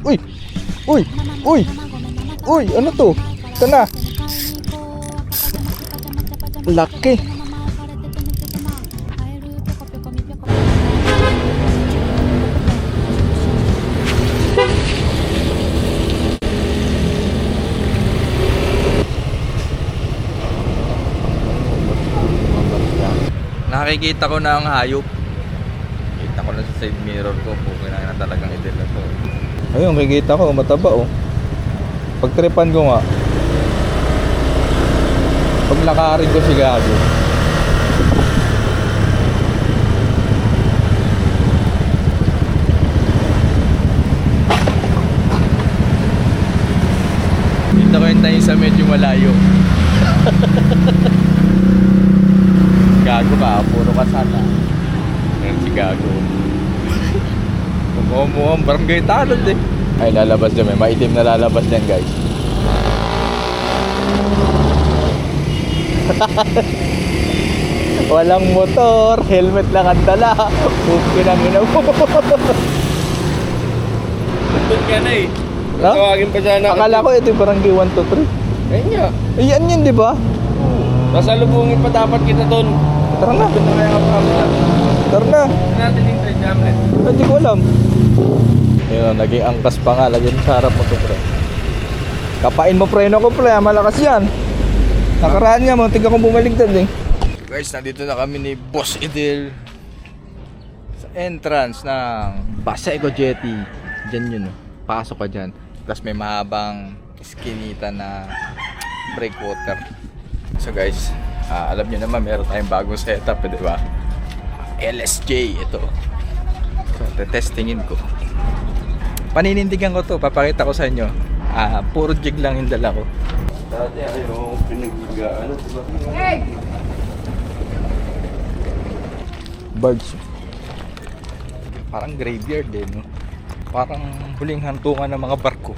Uy! Uy! Uy! Uy! Ano to? Ito na! Laki! Nakikita ko na ang hayop. Kita ko na sa side mirror ko. Bukay na talagang idel na to. Ayun, kikita ko, mataba oh. Pagtripan ko nga. Pag lakarin ko si Gago. Dito ko yung tayo sa medyo malayo. Gago ka, puro ka sana. Ayan si Gago. Mukhang barangay tanod eh. Ay, lalabas dyan, may maitim na lalabas dyan guys. Walang motor, helmet lang ang dala. Pupi lang ina mo. Nandun ka na eh. No? Tawagin pa sana. Akala ko ito yung barangay 1, 2, 3. Ayun nga. Ayan yun, di ba? Nasalubungin pa dapat kita doon. Tara na. Doon na kaya kapamilya. Tara na. Natin yung trade jamlet. Hindi ko alam. Yun, naging angkas pa nga. Lagyan sa harap mo to, pre. Kapain mo preno ko, pre. Malakas yan. Nakaraan niya, muntik akong bumaligtad eh. Guys, nandito na kami ni Boss Idel sa entrance ng Baseco Jetty. Diyan yun, pasok ka dyan. Tapos may mahabang skinita na breakwater. So guys, alam nyo naman meron tayong bagong setup, di ba? LSJ ito. So testingin ko. Paninindigan ko to, papakita ko sa inyo. Puro jig lang yung dala ko. Dati ayaw pinag-igaan. Diba? Birds. Parang graveyard eh, no? Parang huling hantungan ng mga barko.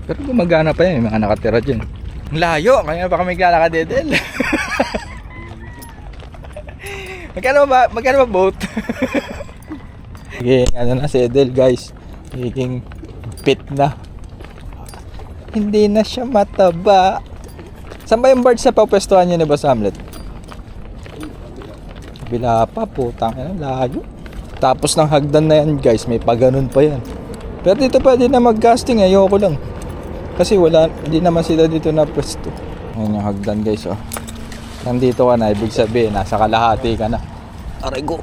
Pero gumagana pa yan, may mga nakatira dyan. Ang layo, kaya baka may lalakad Edel. Magkano ba boat? Sige, ano na si Edel guys. Higing pit na. Hindi na siya mataba. Saan ba yung birds na papwestuhan niya ni Boss Hamlet? Bila pa, putang ina, layo. Tapos ng hagdan na yan guys, may paganon pa yan. Pero dito pwede na mag-casting, ayoko lang. Kasi hindi naman sila dito na pwesto. Ayan yung hagdan guys oh. Nandito ka na, ibig sabihin, nasa kalahati ka na. Arigo.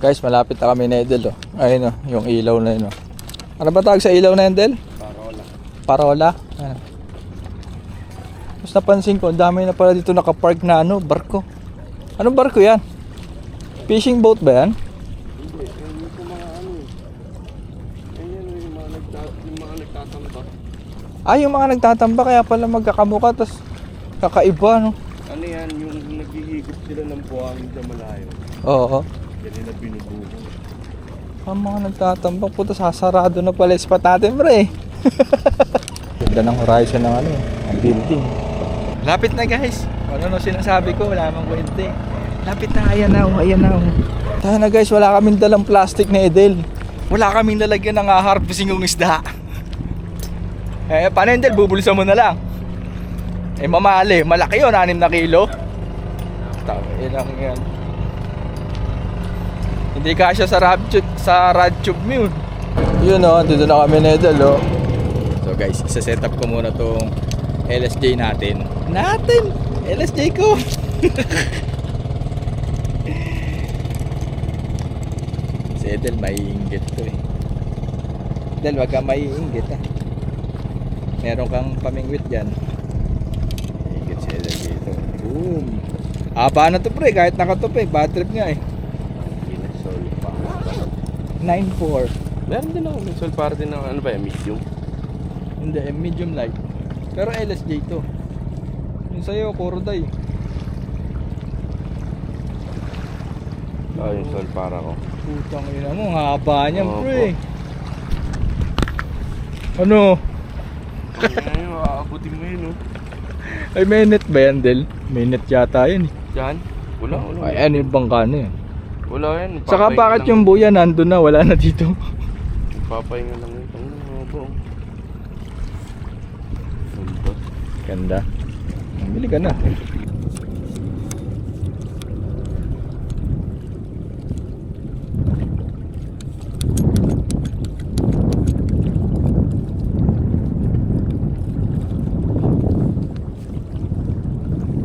Guys, malapit na kami na Edel oh. Ayun oh, yung ilaw na yun oh. Ano ba tawag sa ilaw na yun, Del? Parola. Ayan. Tapos napansin ko, dami na pala dito nakapark na barko. Anong barko yan? Fishing boat ba yan? Hindi, yung mga ano eh. Ayan yung mga nagtatamba. Yung mga nagtatamba kaya pala magkakamukha tapos kakaiba no? Ano yan, yung naghihigop sila ng buhangin sa malayo. Oo. Yan nila binubuho. Ang mga nagtatambak po, sasarado na pala spot natin, pre. Ganda ng horizon ng ang building. Lapit na guys. Ano sinasabi ko, wala namang kwenta eh. Lapit na, ayan na. Tayo na guys, wala kaming dalang plastic na Edel. Wala kaming lalagyan ng harvesting yung isda. Paano Edel, bubulsa mo na lang. Mamali, malaki yun, 6 na kilo. Ilang yan. Hindi kasya sa rad tube mo yun. Yun o, dito na kami na Edel o. So guys, isa-set up ko muna tong LSJ natin. LSJ ko. Si Edel maiinggit to eh. Edel, wag kang maiinggit ah. Meron kang pamingwit dyan. Iinggit si Edel dito. Boom. Paano to pre, kahit nakatupig, bad trip nga eh. 9.4. Meron din ako, may sol para din ng ano ba yan, medium? Hindi, medium light. Pero LSJ to. Yung sa'yo, Koroday. Yung sol para ko. Putang ina mo, ang haba niyan, Opo. pre. Ano? Ay, aabutin mo yun, oh. Ay, may net ba yan, Del? May net yata yun. Diyan? Wala. Ay, ano yung bangka na yun? Wala yan. Saka papahinga bakit lang. yung buya nandun na, wala na dito? Papahinga lang ito. Ganda. Bili ka na.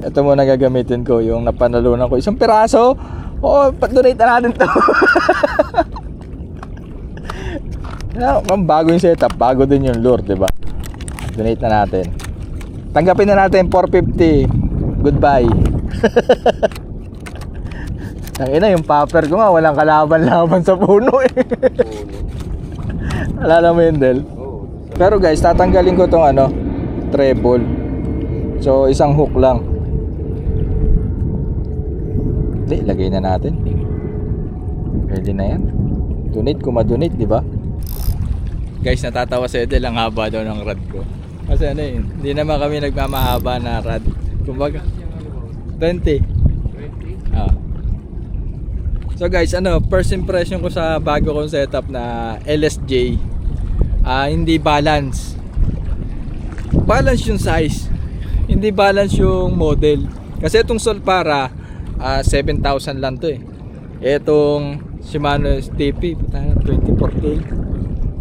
Ito muna gagamitin ko, yung napanalunan ko. Isang piraso. Oo, donate na natin to. Bago yung setup, bago din yung lure, diba? Donate na natin. Tanggapin na natin 450. Goodbye. Tangina, yung popper ko nga walang kalaban-laban sa puno eh. Alala mo yun, Del? Oo. Pero guys, tatanggalin ko tong treble. So, isang hook lang. Hindi, lagay na natin. Pwede na yan. Donate kung ma-donate, di ba? Guys, natatawa si Edel, ang haba daw ng rad ko. Kasi hindi naman kami nagmamahaba na rad. Kumbaga, 20. Ah. So guys, first impression ko sa bago kong setup na LSJ, hindi balance. Balance yung size, hindi balance yung model. Kasi itong Solpara, 7,000 lang to eh. Itong Shimano STP, 24K.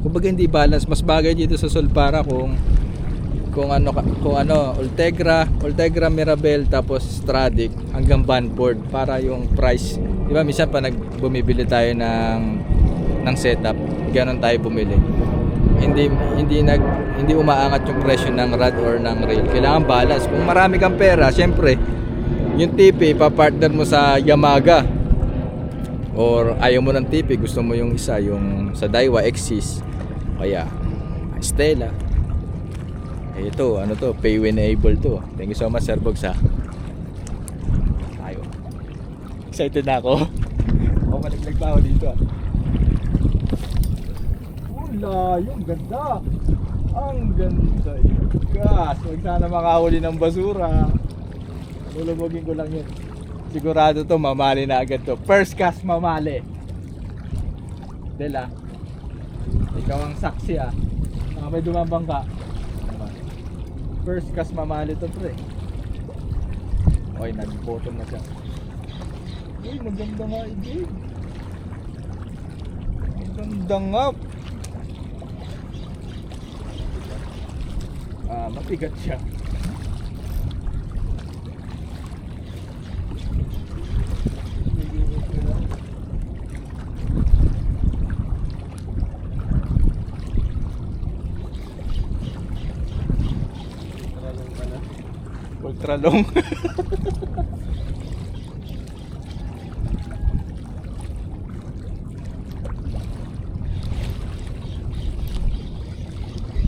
Kumbaga hindi balance. Mas bagay dito sa Solpara kung Ultegra, Mirabel, tapos Stradic hanggang Vanford para yung price. Di ba minsan pa bumibili tayo ng setup, ganoon tayo bumili. Hindi umaangat yung presyo ng rod or ng rail. Kailangan balance. Kung marami kang pera, syempre yung TP pa-partner mo sa Yamaha. Or ayaw mo ng TP, gusto mo yung isa, yung sa Daiwa X's. Kaya Stella. Ito, pay when able to. Thank you so much, Sir Bogs, ha. Tayo. Excited na ako. Malaglag pa ako dito, ha. Layo, ganda. Ang ganda. Gas, huwag sana makahuli ng basura. Lulubogin ko lang yun. Sigurado to, mamali na agad to. First cast mamali. Dela, ikaw ang saksi, ha. May dumambang ka. First cast mamali to, pre. Okay, nag-bottom na siya. Uy, maganda nga, Igig. Maganda nga. Mapigat siya. Ultra long.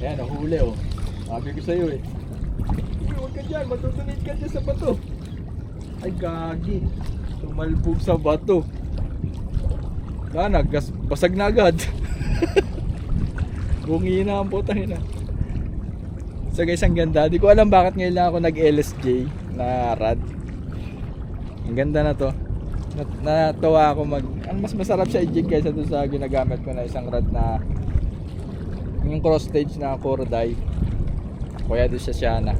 Ayan, nahuli oh. Sabi ko sa'yo eh. Huwag ka dyan, matutunid ka dyan sa bato. Ay gagi, tumalbog sa bato. Basag na agad. Bungi na ang putang ina. So guys, ang ganda. Di ko alam bakit ngayon lang ako nag-LSJ na rod. Ang ganda na to. Natawa ako ang mas masarap siya i-jig kaysa doon sa ginagamit ko na isang rod na yung cross stage na Korodai. Kaya doon sa Siana.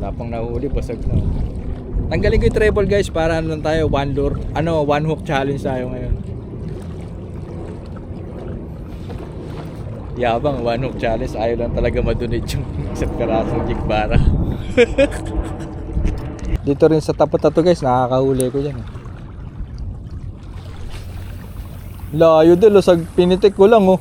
Wala pang nahuli, basag na. Tanggalin ko yung treble guys para lang tayo one hook challenge tayo ngayon. Yabang one hook challenge, ayaw lang talaga madunit yung isa't karasong jigbara. Dito rin sa tapat na to guys, nakakahuli ko yan. Layo dilo, sa pinitik ko lang oh.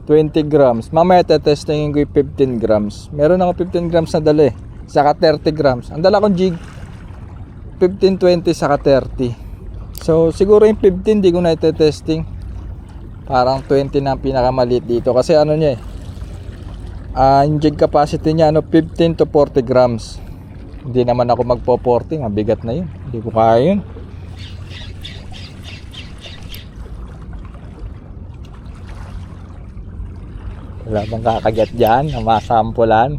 20 grams. Mamaya tetestingin ko yung 15 grams. Meron ako 15 grams na dala eh. Saka 30 grams. Ang dala kong jig 15, 20 saka 30. So siguro yung 15 di ko na itetesting. Parang 20 na ang pinakamaliit dito. Kasi ano niya eh. Yung jig capacity niya 15 to 40 grams. Hindi naman ako magpo-40. Mabigat na yun. Hindi ko kaya yun. Wala bang kakagat dyan na masampulan?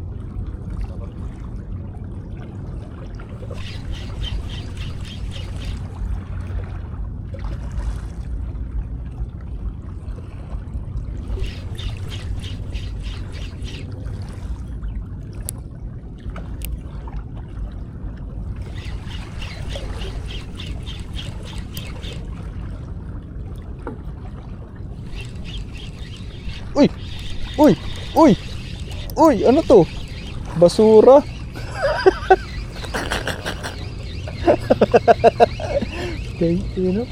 Uy! Uy! Uy! Uy! Ano to? Basura!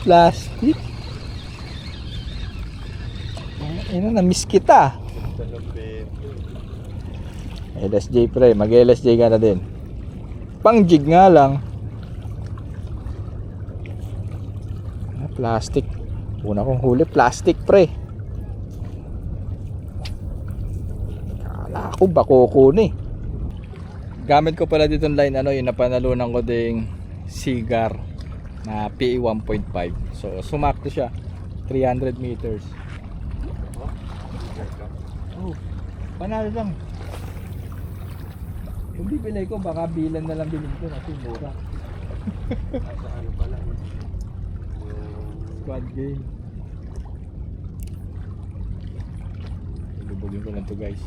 Plastic. Na-miss kita. LSJ pre, mag-LSJ ka na din. Pang jig nga lang. Plastic. Una kong huli, plastic pre. Kala ko bakoko ni. Gamit ko pala dito line yung napanalunan ko ding Cigar na PE 1.5. So sumakto siya 300 meters. Oh, panalo lang. Kung bibili ko baka bilan na lang bilhin ko kasi mura. Sa ano pala? Squad game. Lubugin ko lang to guys.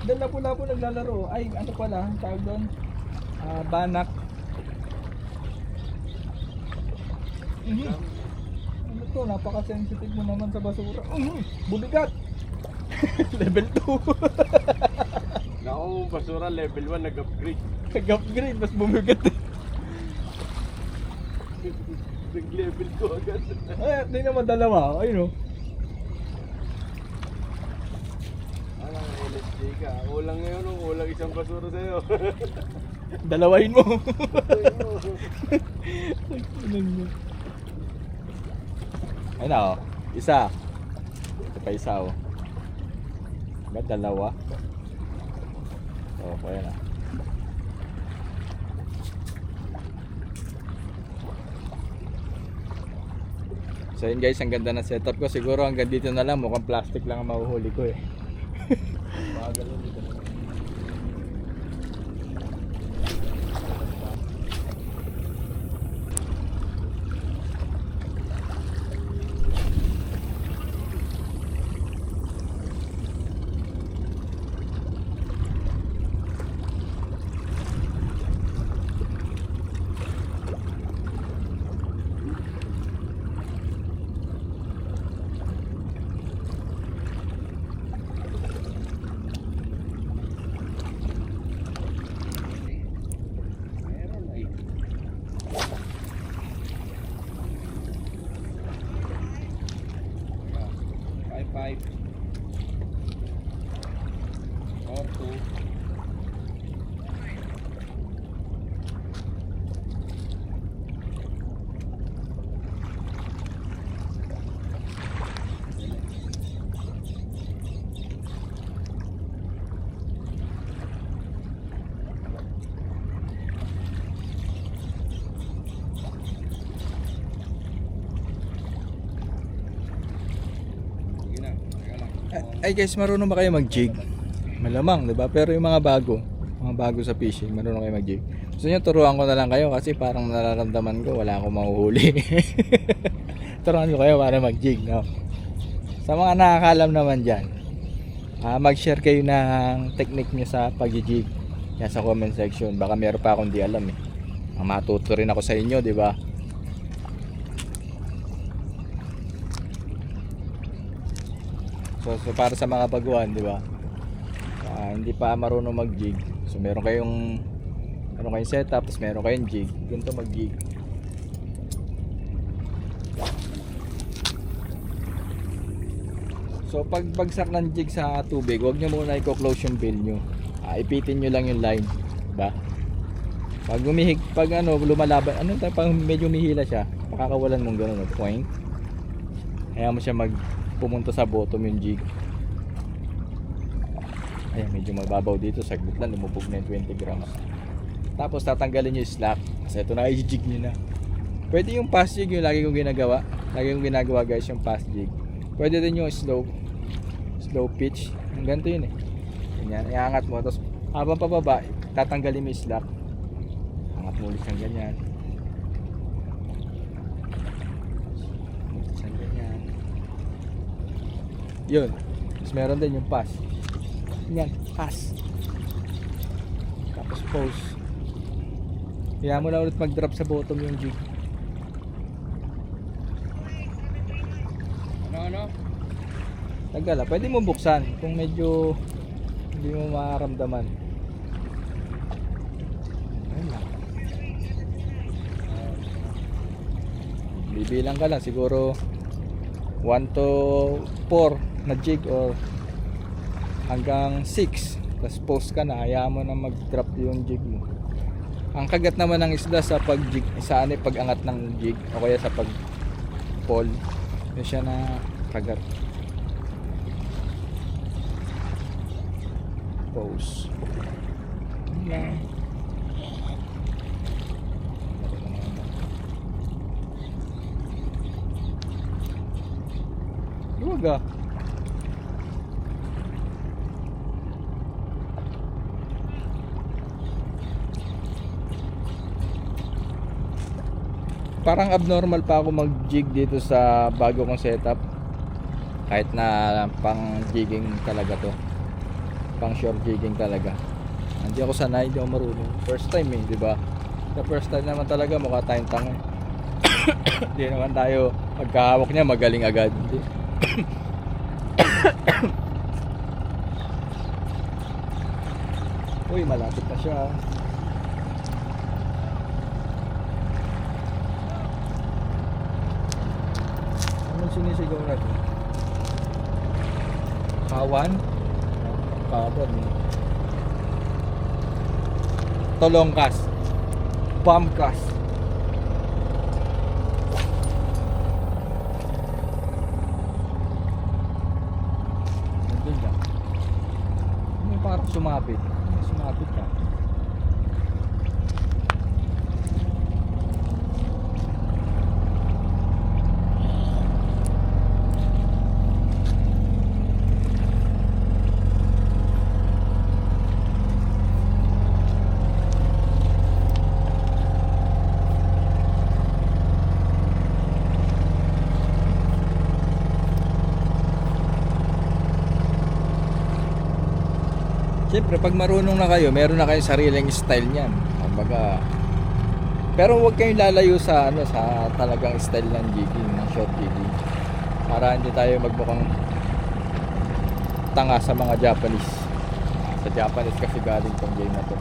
Doon lapo-lapo naglalaro. Ay, ano pala, tawag doon? Banak. Ano to, napaka-sensitive mo naman sa basura. Buligat! Level 2. Naku, basura level 1 nag-upgrade. Nag-upgrade, mas bumigat. Nag-level 2 agad. Ay, di naman dalawa. Ayun o. LSJ ka. Kulang ngayon, kulang isang basura sa'yo. Dalawain mo. Ayun na o. Isa. Ito pa isa o. Ba't dalawa? O, kaya na. So yun guys, ang ganda ng setup ko. Siguro hanggang dito na lang. Mukhang plastic lang ang mahuhuli ko eh. Bagal yun dito. Five or two. Ay guys, marunong ba kayo mag-jig? Malamang, 'di ba? Pero yung mga bago sa fishing, marunong kayo mag-jig. Gusto niyo turuan ko na lang kayo kasi parang nararamdaman ko wala akong mahuhuli. Turuan ko kayo para mag-jig, no? Sa mga nakakalam naman diyan, mag-share kayo ng technique niyo sa pag-jig. Yan sa comment section. Baka meron pa akong di alam eh. Matuto rin ako sa inyo, 'di ba? So para sa mga baguhan, di ba? Hindi pa marunong mag-jig. So meron kayong setup, tapos meron kayong jig. Ganito mag-jig. So pag bagsak ng jig sa tubig, huwag niyo muna i-close yung bill niyo. Ipitin niyo lang yung line, di ba? Pag lumalaban, pag medyo umihila siya, makakawalan mong gano'n, point. Kaya mo siya pumunta sa bottom yung jig. Ayan, medyo mababaw dito. Saglit lang, lumubog na yung 20 grams. Tapos tatanggalin yung slack. Kasi ito na, i-jig nyo na. Pwede yung pass jig yung lagi kong ginagawa. Lagi kong ginagawa guys yung pass jig. Pwede din yung slow pitch. Yung ganito yun eh. Ganyan, iangat mo. Tapos habang pababa, tatanggalin mo yung slack. Angat mo ulit ng ganyan. Yun. Tapos meron din yung pass. Yan, pass. Tapos pause. Kaya mo na ulit mag-drop sa bottom yung jig. Ano? Tagala, pwede mo buksan kung medyo hindi mo mararamdaman. Ayun lang. Bibilang ka lang siguro 1 to 4 na jig or hanggang 6. Tapos post ka na, hayaan mo na mag-drop yung jig mo. Ang kagat naman ng isda sa pag-jig, sa ano, pag-angat ng jig o kaya sa pag-pull, yun siya na kagat. Pose. Yan. Luwag ah. Parang abnormal pa ako mag-jig dito sa bago kong setup. Kahit na pang jigging talaga to. Pang shore jigging talaga. Hindi ako sanay, hindi ako marunong. First time eh, di ba? The first time naman talaga mukha tayong tanga. Hindi naman tayo magkahawak niya magaling agad. Hindi. Uy, malapit na siya. Ano sinisigaw natin? Kawan? Kawan. Tolongkas. Bamkas. Nandun lang. May parang sumapit. May sumapit ka. Siyempre, pag marunong na kayo, meron na kayong sariling style niyan. Kumbaga, pero huwag kayong lalayo sa ano, sa talagang style ng jigging, ng short jigging. Para hindi tayo magmukhang tanga sa mga Japanese. Sa Japanese kasi galing tong game na to.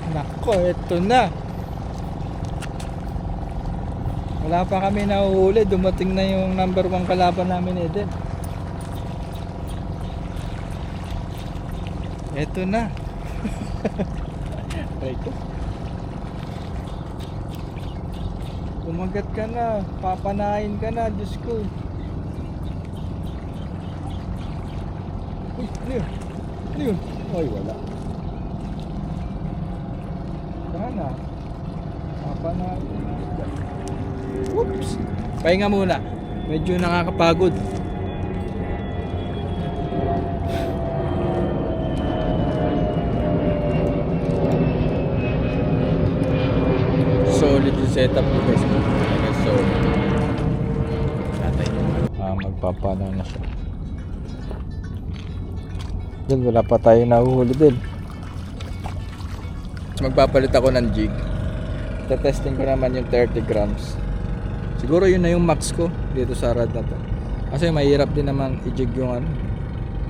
Nako, eto na. Wala pa kami nahuhuli, dumating na yung number 1 kalaban namin, Eden. Eto na. Ito. Umagat ka na, papanain ka na, Diyos ko. Uy, ano yun? Ano yun? Ay, wala. Sana. Papanain ka na. Oops. Pahinga muna. Medyo nakakapagod. Solid yung setup ko guys. So, natay magpapano na siya. Diyan wala pa tayo nahuhuli din. Magpapalit ako ng jig. Testing ko naman yung 30 grams. Siguro yun na yung max ko dito sa rod na to. Kasi mahirap din naman i-jig yung ano.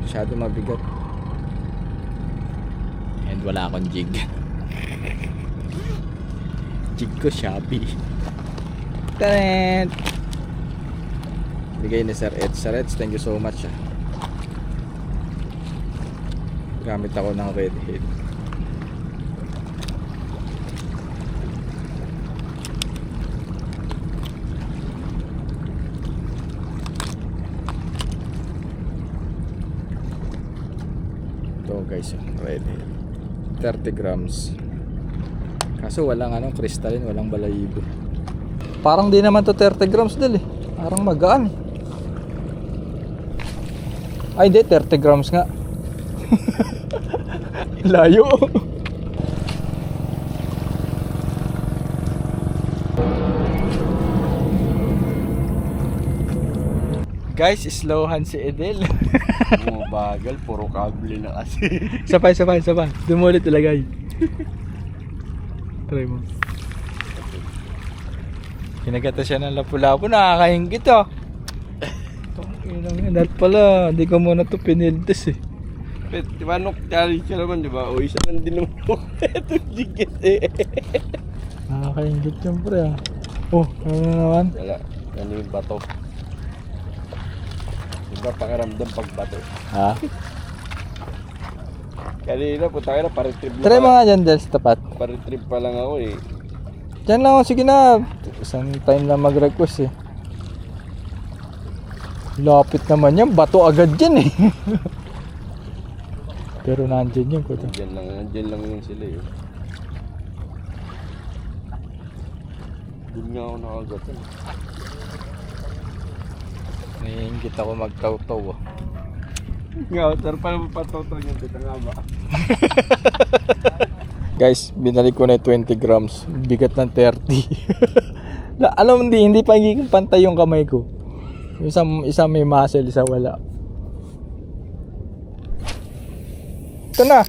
Masyado mabigat. And wala akong jig. Jig ko Shopee. Talent! Bigay ni Sir Ed. Sir Ed, thank you so much. Gamit ako ng red head. Guys, red head 30 grams. Kaso walang crystalline, walang balayibo. Parang di naman to 30 grams dali. Parang magaan. Ay hindi, 30 grams nga. Layo. Guys, slowhan si Edel. Bumabagal, puro kable na kasi. Sabay. Dumulit ilagay. Try mo. Kinagata siya ng lapu-lapu, nakakaingit ah. Ingat pala, hindi ko muna to pinildes eh. Di ba challenge siya naman, di ba? O isa lang din naman ito digit eh. Nakakaingit yun pre ah. Oh, ano na naman? Wala, ano yung bato? Diba pakiramdam pag bato? Ha? Kanina, puta ka na, paritrip Try mo nga dyan Del sa tapat. Paritrip pa lang ako eh. Diyan lang ako, sige na. Isang time lang mag-request eh. Lapit naman yan, bato agad yan eh. Pero nandyan yun ko to. Nandiyan lang yun sila eh. Doon nga ako nakagatan. Naiingit ako magtaw-taw ah. Nga, sir, paano mapataw-taw niyan dito nga ba? Guys, binalik ko na yung 20 grams. Bigat ng 30. Alam mo, hindi pa higing pantay yung kamay ko. Isang may muscle, isa wala. Ito na.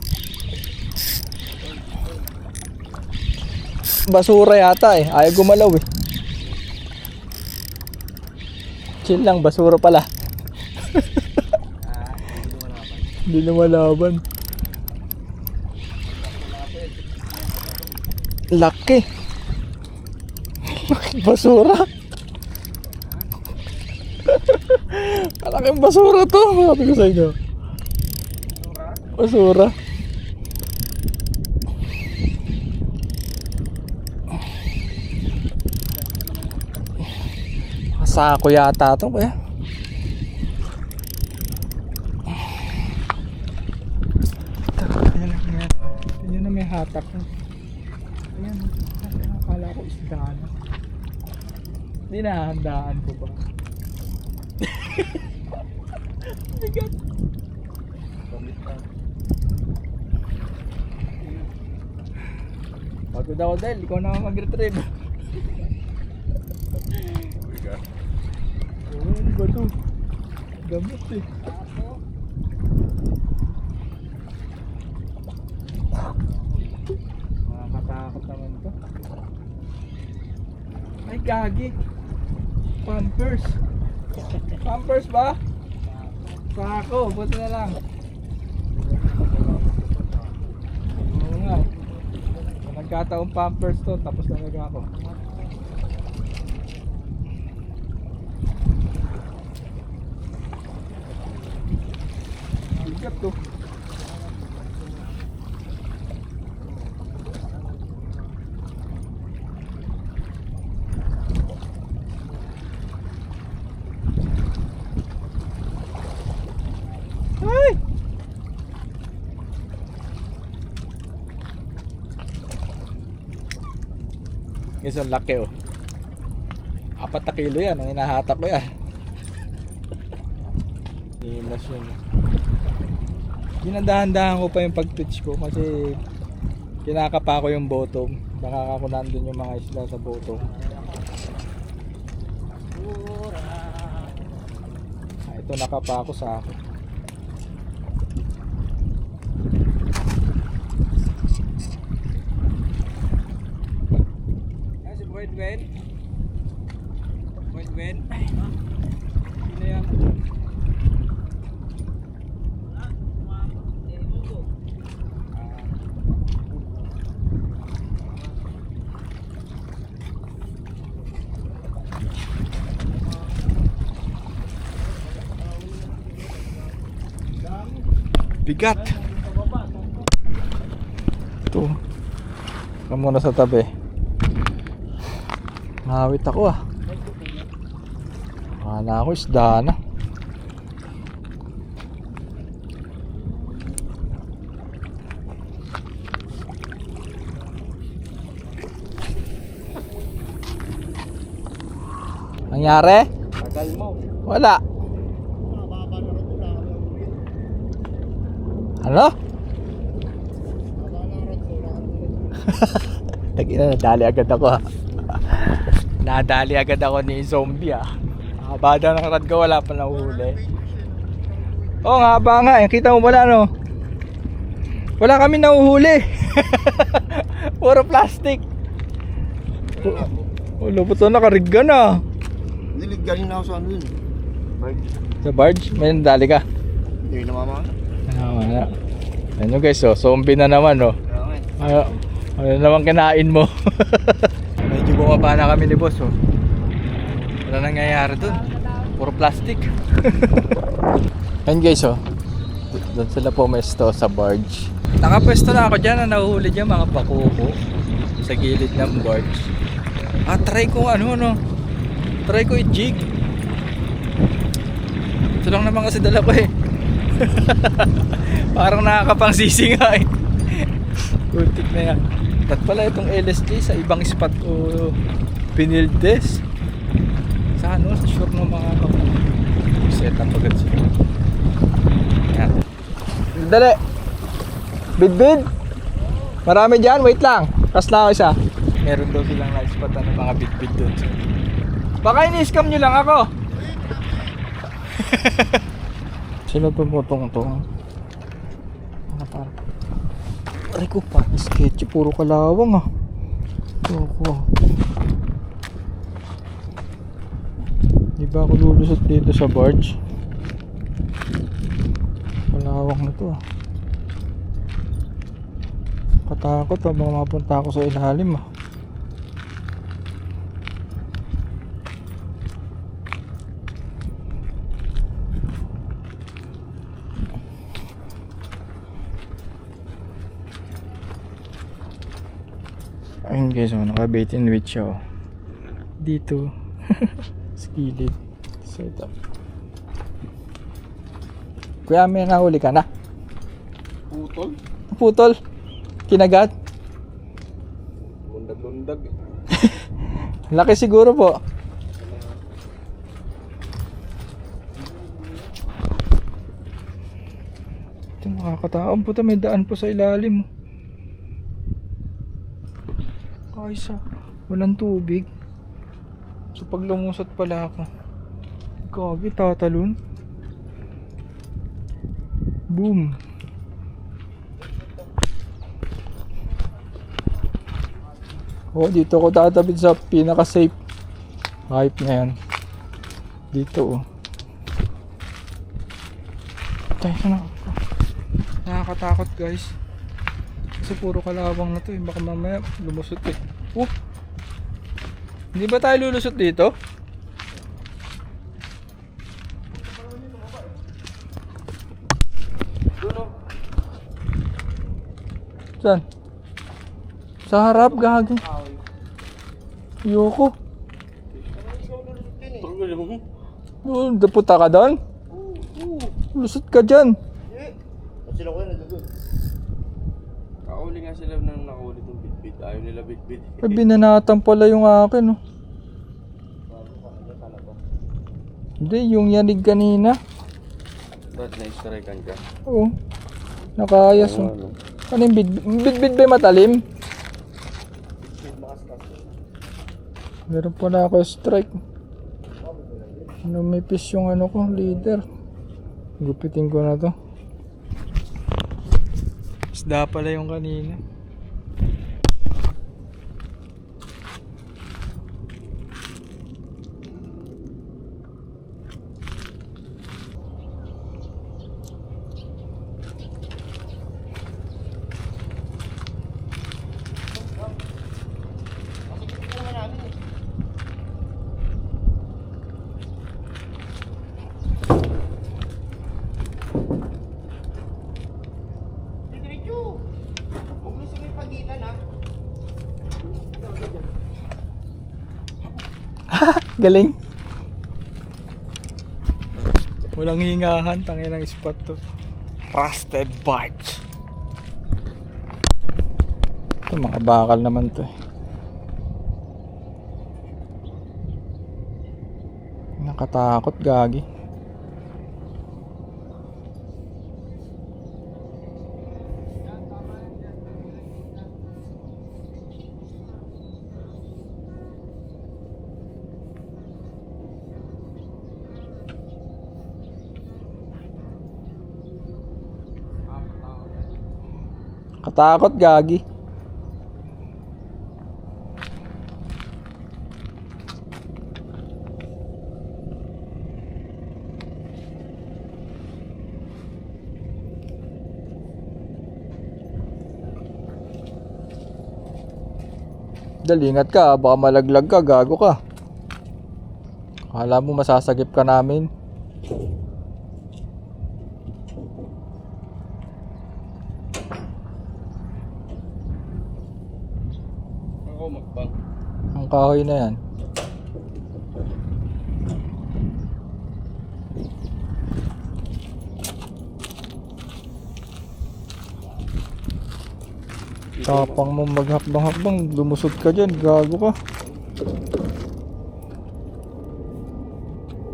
Basura yata eh. Ayaw gumalaw eh. Chill lang, basura pala. Hindi na malaban. Laki. Basura. Malaking basura to. Sabi ko sa inyo. Basura. Sako yata to kaya. Ayan na may hatak. Ayan. Akala ko isda na. Hindi nahandaan ko pa. Bigat. Pagod ako dahil ikaw na mag-retrieve. Oo, ano ba ito? Gamot eh. Nakakatakot naman ito. Ay gagi. Pampers. Pampers ba? Sako, buti na lang. Oo nga. Nagkataong pampers to, tapos talaga ako. Bigat to. Ay! Guys, ang laki oh. 4 na kilo yan, ang hinahatak ko yan. Himas yun. Ginandahan-dahan ko pa yung pag-twitch ko kasi kinakapa ko yung bottom. Baka ako nandun yung mga isla sa bottom. Ito nakapa ako sa akin. Wait. Sino yan? Bigat. Ito. Ikaw muna sa tabi. Mahawit ako ah. Akala ko isda na. Nangyari? Tagal mo. Wala. Ano? Tagina, nadali agad ako ah. Nadali agad ako ni zombie ah. Haba daw ng rad ko, wala pa nahuhuli. Oo, nga haba nga eh. Kita mo wala no? Wala kami nahuhuli. Puro plastic. Lupot na, nakarig ka na. Nilig galing na ako sa ano yun. Sa barge? May nadali ka? Hindi namama. Wala. Ano guys, oh, zombie na naman oh. Ano naman kinain mo? Medyo bumaba na kami ni boss oh. Wala nangyayari dun. Puro plastic. Ayun guys oh. Doon sila pumesto sa barge. Nakapwesto na ako dyan na nahuhuli dyan mga pakuko sa gilid ng barge. Try ko Try ko i-jig. Ito lang naman kasi dala ko eh. Parang nakakapangsisi nga eh. Putik na yan. At pala itong LSJ sa ibang spot ko pinildes. Sa sa shop ng mga set up agad sila. Yan. Dali. Bid. Marami dyan, wait lang. Kas na ako isa. Meron daw silang na-spot ng mga bid doon. Baka ini-scam nyo lang ako. Sino tumutong to? Ano parang? Aray ko pa, sketchy. Puro kalawang ah. Di ba ako lulusot dito sa barge? Kalawang na to ah. Katakot ah, baka mapunta ako sa ilalim ah. Ayun guys, naka-bait and wait siya oh. Dito skillet setup. Kuya, may nahuli ka na? Putol? Kinagat? Lundag. Laki siguro po. Ito makakataon po, may daan po sa ilalim. Kaysa walang tubig. So pag lumusot pala ako, gagi, tatalon. Boom. Oh, dito ko tatabid sa pinaka-safe hype na yan. Dito oh. Tayo na. Nakakatakot guys. Kasi puro kalawang na to eh. Baka mamaya lumusot eh. Oh! Hindi ba tayo lulusot dito? Saan? Sa harap, gagi. Ayoko. Daputa ka doon? Lusot ka dyan. Sila ko yan, nandun. Kakuli nga sila nang nakuli itong bitbit. Ayaw nila bitbit. Binanatan pala yung akin oh. Hindi, yung yanig kanina. Ba't na-strikean ka? Oo. Nakayas oh. Ano yung bid ba matalim? Meron pa na ako strike. Numipis yung ano ko, leader. Gupitin ko na to. Isda pala yung kanina. Galing. Walang hingahan, tangin ng spot to. Trusted barge. Ito mga bakal naman to eh. Nakatakot, gagi. Katakot, gagi. Dali, ingat ka, baka malaglag ka, gago ka. Akala mo masasagip ka namin. Ako magbang. Ang kahoy na yan. Tapang mo maghakbang-hakbang, lumusot ka dyan, gago ka.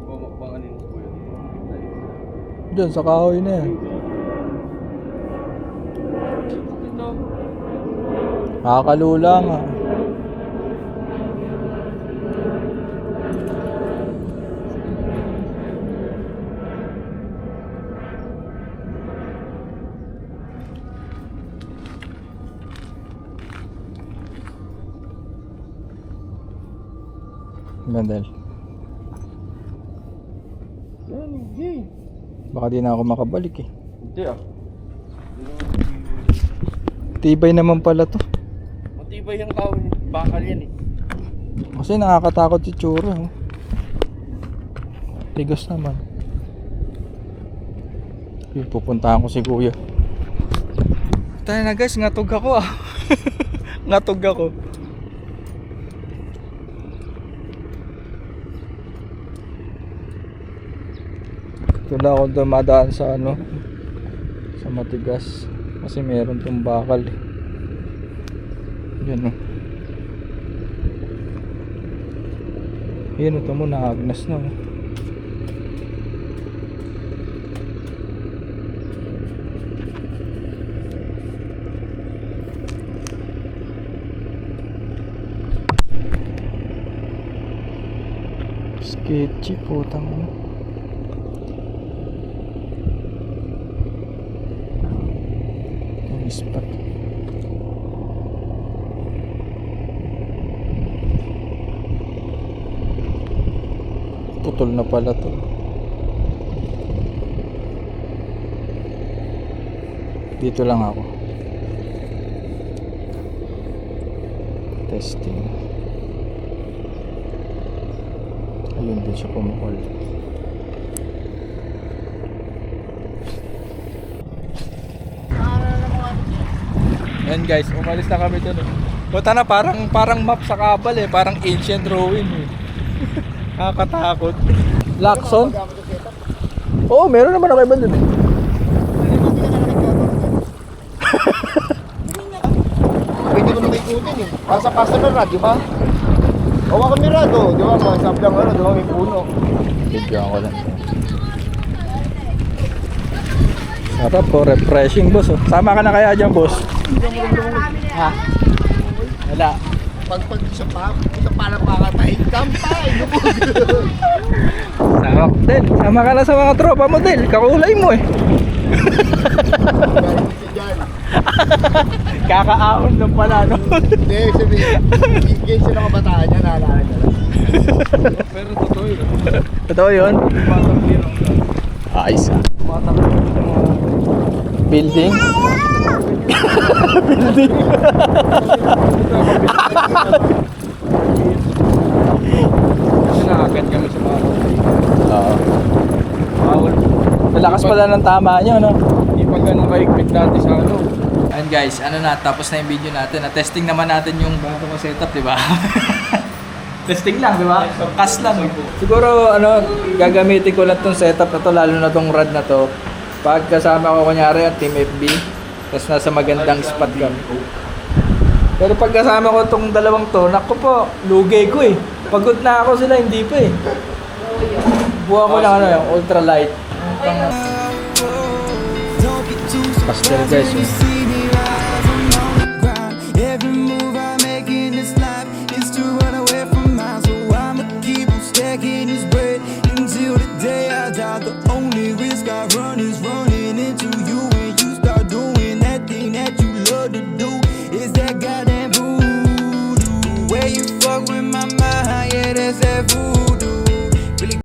Ako magbang anin ko yan. Dyan sa kahoy na yan. Ito. Nakakalula nga. Gandal. Yan, hindi. Baka di na ako makabalik eh. Hindi ah. Tibay naman pala to. Matibay yung kahoy. Bakal yan eh. Kasi nakakatakot si tsura. Oh. Tigas naman. Pupuntahan ko si kuya. Tayo na guys, ngatog ako ah. Ngatog ako. Ito na ako dumadaan sa ano, sa matigas. Kasi meron tong bakal eh. Yan oh. Yan ito mo, naagnas na oh. Sketchy putang mo. Yung spot. Putol na pala to. Dito lang ako. Testing. Ayun din siya kumukol. Ayan guys, umalis na kami dun. Buta na parang map sa kabal eh. Parang ancient drawing eh. Nakakatakot. Lacson? Oo, meron naman ako iba dun eh. Pwede mo na may ikutin eh. Pasa-pasa na rad, di ba? Hawa kami rad oh. Di ba? Masap lang ano, di ba? May puno. Bigyan ko lang. Sarap po, refreshing boss oh. Sama ka na kaya dyan boss? Ha? Wala. Pag isa pa lang pakatay, kampay! Sarap Del, sama ka na sa mga tropa mo Del. Kakulay mo eh. Kakaahon lang pala no. Hindi, sabihin. Higay siya ng kabataan niya, naalala niya lang. Pero totoo yun. Totoo yun? Ayos ah. Building? Building? Kasi nakakit kami sa mga Oo. bawal. Lalakas pala ng tama nyo no? Hindi pa ganun kaigpit dati sa ano. And guys, ano na, tapos na yung video natin. Na-testing naman natin yung bago kong setup, di ba? Testing lang, di ba? Cast lang. Siguro, ano, gagamitin ko lang tong setup na to, lalo na tong rod na to. Pag kasama ko kunyari ang Team FB, tapos nasa magandang spot kami. Pero pag kasama ko tong dalawang to, naku po, lugay ko eh. Pagod na ako sila, hindi pa eh. Buha ko lang ano, yung ultralight. Pastel guys eh.